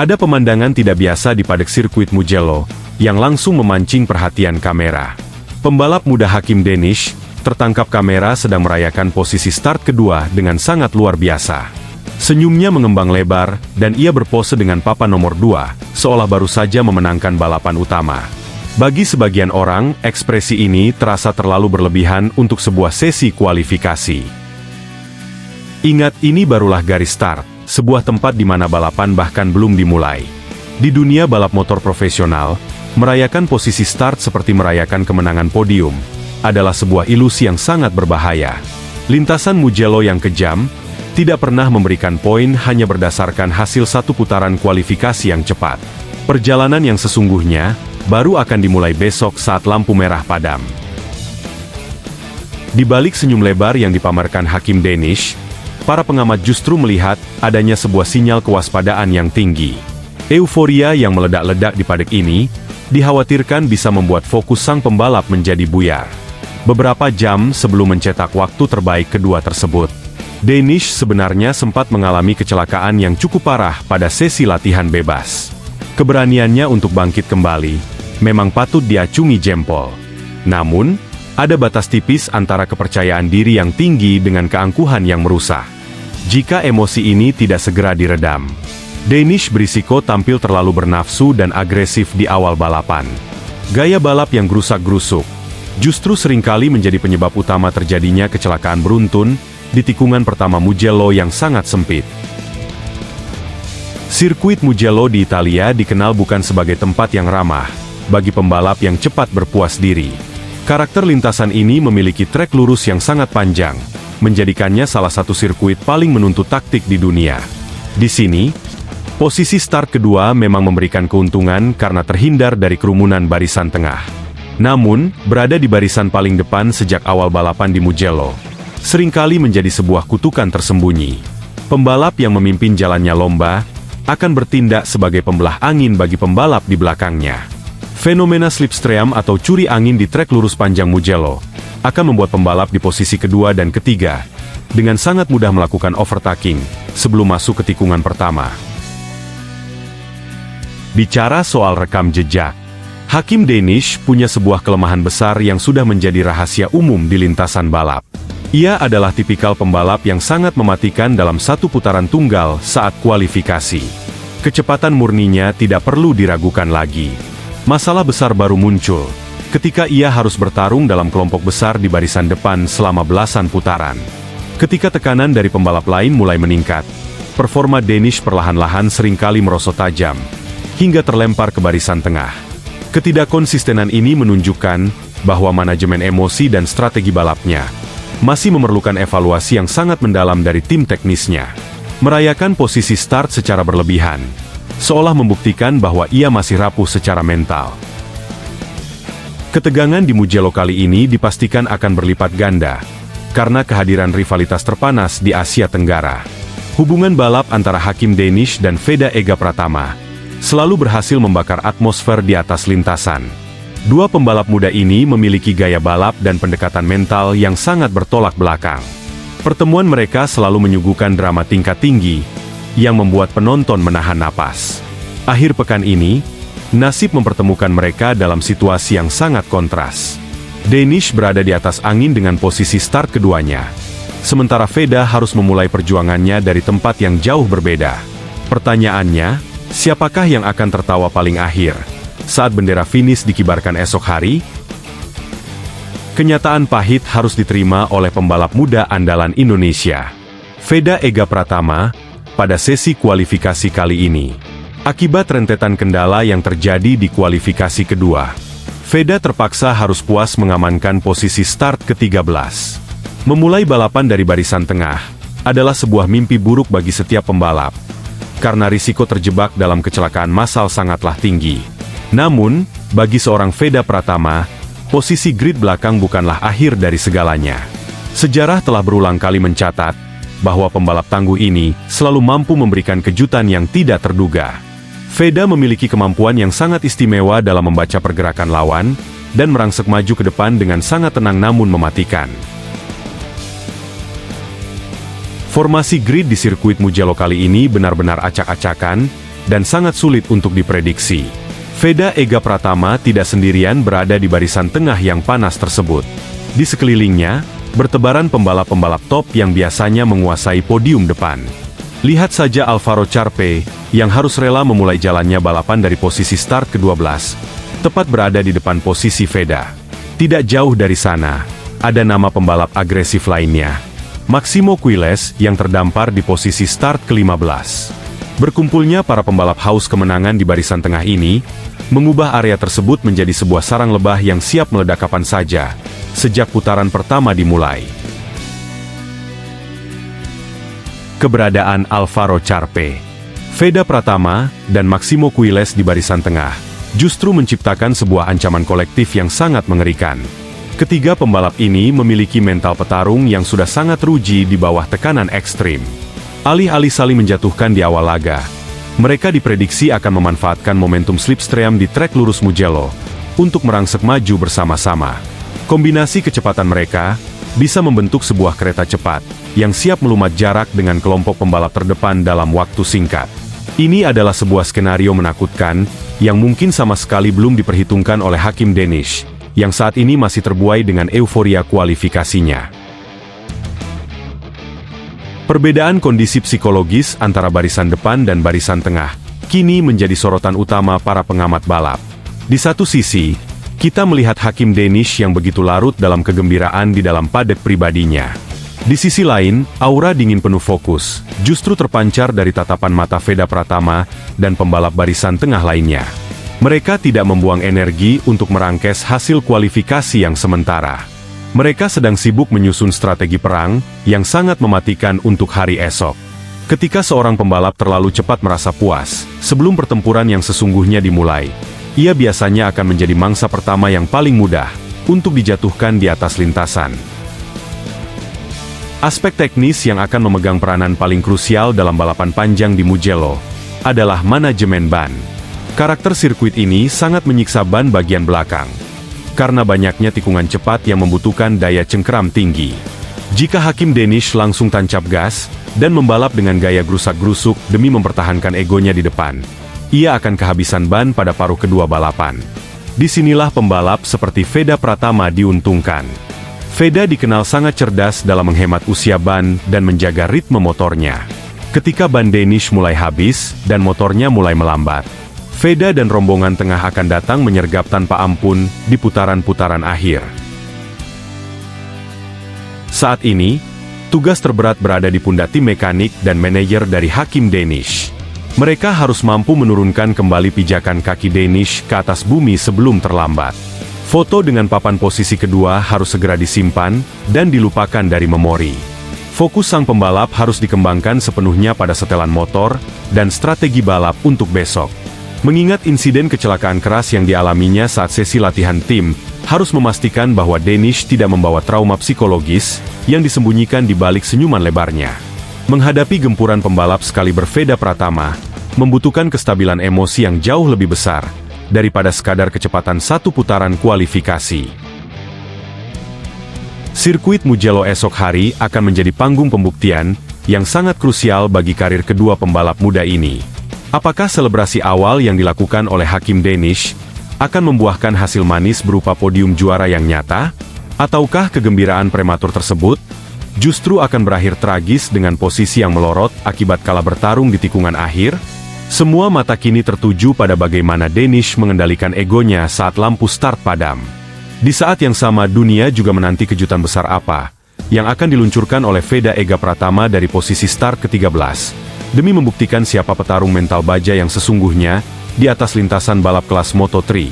Ada pemandangan tidak biasa di padek sirkuit Mugello, yang langsung memancing perhatian kamera. Pembalap muda Hakim Danish, tertangkap kamera sedang merayakan posisi start kedua dengan sangat luar biasa. Senyumnya mengembang lebar, dan ia berpose dengan papan nomor 2, seolah baru saja memenangkan balapan utama. Bagi sebagian orang, ekspresi ini terasa terlalu berlebihan untuk sebuah sesi kualifikasi. Ingat, ini barulah garis start, sebuah tempat di mana balapan bahkan belum dimulai. Di dunia balap motor profesional, merayakan posisi start seperti merayakan kemenangan podium, adalah sebuah ilusi yang sangat berbahaya. Lintasan Mugello yang kejam, tidak pernah memberikan poin hanya berdasarkan hasil satu putaran kualifikasi yang cepat. Perjalanan yang sesungguhnya, baru akan dimulai besok saat lampu merah padam. Di balik senyum lebar yang dipamerkan Hakim Danish, para pengamat justru melihat adanya sebuah sinyal kewaspadaan yang tinggi. Euforia yang meledak-ledak di padek ini, dikhawatirkan bisa membuat fokus sang pembalap menjadi buyar. Beberapa jam sebelum mencetak waktu terbaik kedua tersebut, Danish sebenarnya sempat mengalami kecelakaan yang cukup parah pada sesi latihan bebas. Keberaniannya untuk bangkit kembali, memang patut diacungi jempol. Namun, ada batas tipis antara kepercayaan diri yang tinggi dengan keangkuhan yang merusak. Jika emosi ini tidak segera diredam, Danish berisiko tampil terlalu bernafsu dan agresif di awal balapan. Gaya balap yang gerusak-gerusuk justru seringkali menjadi penyebab utama terjadinya kecelakaan beruntun di tikungan pertama Mugello yang sangat sempit. Sirkuit Mugello di Italia dikenal bukan sebagai tempat yang ramah bagi pembalap yang cepat berpuas diri. Karakter lintasan ini memiliki trek lurus yang sangat panjang, menjadikannya salah satu sirkuit paling menuntut taktik di dunia. Di sini, posisi start kedua memang memberikan keuntungan karena terhindar dari kerumunan barisan tengah. Namun, berada di barisan paling depan sejak awal balapan di Mugello, seringkali menjadi sebuah kutukan tersembunyi. Pembalap yang memimpin jalannya lomba, akan bertindak sebagai pembelah angin bagi pembalap di belakangnya. Fenomena slipstream atau curi angin di trek lurus panjang Mugello, akan membuat pembalap di posisi kedua dan ketiga, dengan sangat mudah melakukan overtaking, sebelum masuk ke tikungan pertama. Bicara soal rekam jejak, Hakim Danish punya sebuah kelemahan besar yang sudah menjadi rahasia umum di lintasan balap. Ia adalah tipikal pembalap yang sangat mematikan dalam satu putaran tunggal saat kualifikasi. Kecepatan murninya tidak perlu diragukan lagi. Masalah besar baru muncul ketika ia harus bertarung dalam kelompok besar di barisan depan selama belasan putaran. Ketika tekanan dari pembalap lain mulai meningkat, performa Danish perlahan-lahan seringkali merosot tajam, hingga terlempar ke barisan tengah. Ketidakkonsistenan ini menunjukkan bahwa manajemen emosi dan strategi balapnya masih memerlukan evaluasi yang sangat mendalam dari tim teknisnya. Merayakan posisi start secara berlebihan, seolah membuktikan bahwa ia masih rapuh secara mental. Ketegangan di Mugello kali ini dipastikan akan berlipat ganda, karena kehadiran rivalitas terpanas di Asia Tenggara. Hubungan balap antara Hakim Danish dan Veda Ega Pratama selalu berhasil membakar atmosfer di atas lintasan. Dua pembalap muda ini memiliki gaya balap dan pendekatan mental yang sangat bertolak belakang. Pertemuan mereka selalu menyuguhkan drama tingkat tinggi, yang membuat penonton menahan napas. Akhir pekan ini, nasib mempertemukan mereka dalam situasi yang sangat kontras. Danish berada di atas angin dengan posisi start keduanya, sementara Veda harus memulai perjuangannya dari tempat yang jauh berbeda. Pertanyaannya, siapakah yang akan tertawa paling akhir saat bendera finish dikibarkan esok hari? Kenyataan pahit harus diterima oleh pembalap muda andalan Indonesia, Veda Ega Pratama, pada sesi kualifikasi kali ini. Akibat rentetan kendala yang terjadi di kualifikasi kedua, Veda terpaksa harus puas mengamankan posisi start ke-13. Memulai balapan dari barisan tengah adalah sebuah mimpi buruk bagi setiap pembalap, karena risiko terjebak dalam kecelakaan massal sangatlah tinggi. Namun, bagi seorang Veda Pratama, posisi grid belakang bukanlah akhir dari segalanya. Sejarah telah berulang kali mencatat bahwa pembalap tangguh ini selalu mampu memberikan kejutan yang tidak terduga. Veda memiliki kemampuan yang sangat istimewa dalam membaca pergerakan lawan dan merangsek maju ke depan dengan sangat tenang namun mematikan. Formasi grid di sirkuit Mugello kali ini benar-benar acak-acakan, dan sangat sulit untuk diprediksi. Veda Ega Pratama tidak sendirian berada di barisan tengah yang panas tersebut. Di sekelilingnya, bertebaran pembalap-pembalap top yang biasanya menguasai podium depan. Lihat saja Alvaro Charpe, yang harus rela memulai jalannya balapan dari posisi start ke-12, tepat berada di depan posisi Veda. Tidak jauh dari sana, ada nama pembalap agresif lainnya, Maximo Quiles yang terdampar di posisi start ke-15. Berkumpulnya para pembalap haus kemenangan di barisan tengah ini, mengubah area tersebut menjadi sebuah sarang lebah yang siap meledak kapan saja, sejak putaran pertama dimulai. Keberadaan Alvaro Charpe, Veda Pratama, dan Maximo Quiles di barisan tengah, justru menciptakan sebuah ancaman kolektif yang sangat mengerikan. Ketiga pembalap ini memiliki mental petarung yang sudah sangat ruji di bawah tekanan ekstrim. Alih-alih saling menjatuhkan di awal laga, mereka diprediksi akan memanfaatkan momentum slipstream di trek lurus Mugello untuk merangsek maju bersama-sama. Kombinasi kecepatan mereka bisa membentuk sebuah kereta cepat yang siap melumat jarak dengan kelompok pembalap terdepan dalam waktu singkat. Ini adalah sebuah skenario menakutkan yang mungkin sama sekali belum diperhitungkan oleh Hakim Danish, yang saat ini masih terbuai dengan euforia kualifikasinya. Perbedaan kondisi psikologis antara barisan depan dan barisan tengah kini menjadi sorotan utama para pengamat balap. Di satu sisi, kita melihat Hakim Danish yang begitu larut dalam kegembiraan di dalam paddock pribadinya. Di sisi lain, aura dingin penuh fokus justru terpancar dari tatapan mata Veda Pratama dan pembalap barisan tengah lainnya. Mereka tidak membuang energi untuk merangkes hasil kualifikasi yang sementara. Mereka sedang sibuk menyusun strategi perang yang sangat mematikan untuk hari esok. Ketika seorang pembalap terlalu cepat merasa puas sebelum pertempuran yang sesungguhnya dimulai, ia biasanya akan menjadi mangsa pertama yang paling mudah untuk dijatuhkan di atas lintasan. Aspek teknis yang akan memegang peranan paling krusial dalam balapan panjang di Mugello adalah manajemen ban. Karakter sirkuit ini sangat menyiksa ban bagian belakang, karena banyaknya tikungan cepat yang membutuhkan daya cengkeram tinggi. Jika Hakim Danish langsung tancap gas dan membalap dengan gaya gerusak-gerusuk demi mempertahankan egonya di depan, ia akan kehabisan ban pada paruh kedua balapan. Disinilah pembalap seperti Veda Pratama diuntungkan. Veda dikenal sangat cerdas dalam menghemat usia ban dan menjaga ritme motornya. Ketika ban Danish mulai habis dan motornya mulai melambat, Veda dan rombongan tengah akan datang menyergap tanpa ampun di putaran-putaran akhir. Saat ini, tugas terberat berada di pundak tim mekanik dan manajer dari Hakim Danish. Mereka harus mampu menurunkan kembali pijakan kaki Danish ke atas bumi sebelum terlambat. Foto dengan papan posisi kedua harus segera disimpan dan dilupakan dari memori. Fokus sang pembalap harus dikembangkan sepenuhnya pada setelan motor dan strategi balap untuk besok. Mengingat insiden kecelakaan keras yang dialaminya saat sesi latihan tim, harus memastikan bahwa Danish tidak membawa trauma psikologis yang disembunyikan di balik senyuman lebarnya. Menghadapi gempuran pembalap sekaliber Veda Pratama, membutuhkan kestabilan emosi yang jauh lebih besar daripada sekadar kecepatan satu putaran kualifikasi. Sirkuit Mugello esok hari akan menjadi panggung pembuktian yang sangat krusial bagi karir kedua pembalap muda ini. Apakah selebrasi awal yang dilakukan oleh Hakim Danish akan membuahkan hasil manis berupa podium juara yang nyata? Ataukah kegembiraan prematur tersebut justru akan berakhir tragis dengan posisi yang melorot akibat kalah bertarung di tikungan akhir? Semua mata kini tertuju pada bagaimana Danish mengendalikan egonya saat lampu start padam. Di saat yang sama dunia juga menanti kejutan besar apa yang akan diluncurkan oleh Veda Ega Pratama dari posisi start ke-13, demi membuktikan siapa petarung mental baja yang sesungguhnya di atas lintasan balap kelas Moto3.